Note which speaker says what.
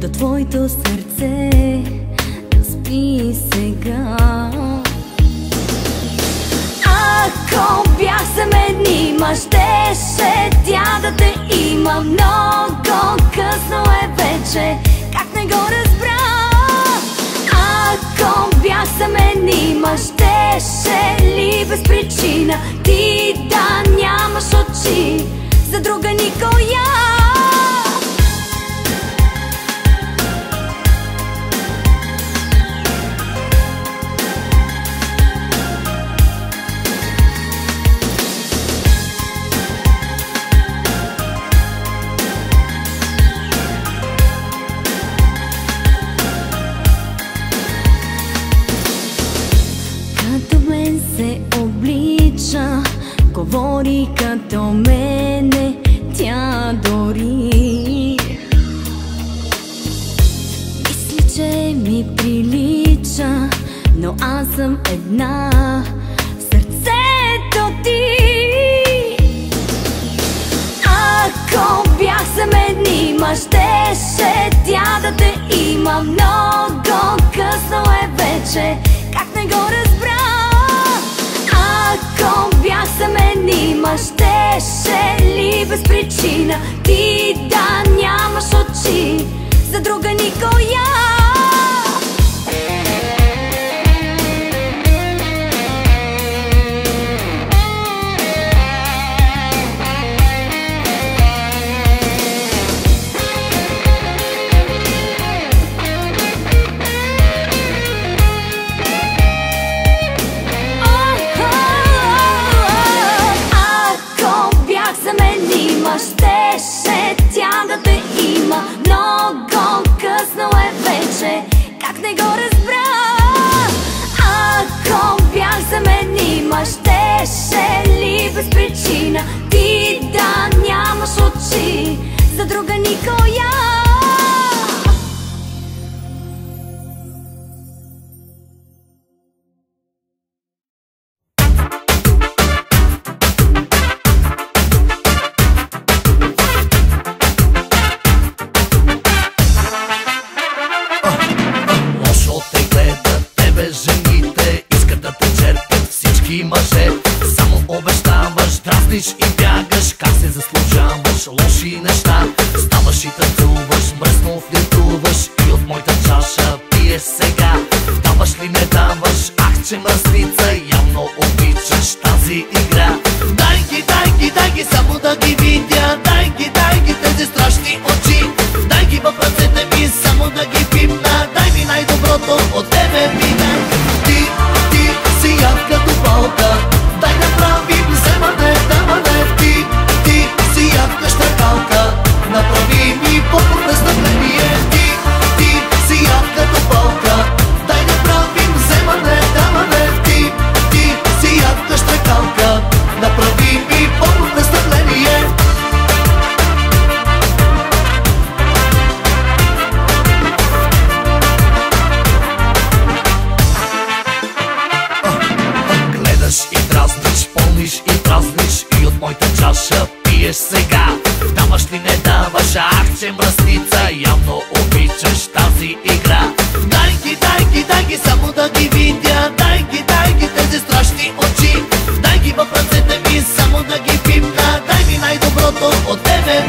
Speaker 1: до твоето сърце, да спи сега. Ако бях семейни мъж, щеше тя да те има. Много късно е вече, как не го разбра. Ако бях семейни мъж, щеше ли без причина ти да нямаш очи за друга никоя? Се облича, говори като мене, тя дори мисли, че ми прилича, но аз съм една в сърцето ти. Ако бях семейни мъж, щеше тя да те има. Много късно е вече, как не го разбра. Ако бях семейни мъж, щеше ли без причина ти да нямаш очи за друга никоя? Щеше тя да те има. Много късно е вече, как не го разбра. Ако бях семейни мъж, щеше ли без причина ти да нямаш очи за друга никоя?
Speaker 2: Само обещаваш, дразниш и бягаш. Как се заслужаваш лоши неща? Ставаш и танцуваш, мръсно флиртуваш и от моята чаша пиеш сега. Даваш ли не даваш? Ах, че мръсница, явно обичаш тази игра. Дай ги, само да ги видя. Дай ги тези страшни очи. Дай ги в ръцете ми, само да ги пипна. Дай ми най-доброто от тебе вина. Ти си яд като болка. Дай да правим вземане, даване. Ти си ядка щакалка. Направи ми по-престъпление. Ти си ядка до болка. Дай да правим вземане, даване. Ти си ядка щакалка. Направи ми по-престъпление. И дразниш, пълниш и празниш и от моята чаша пиеш сега. Даваш ли не даваш? Ах, че мръсница, явно обичаш тази игра. Дай ги, само да ги видя. Дай ги тези страшни очи. Дай ги в ръцете ми, само да ги пипна. Дай ми най-доброто от тебе.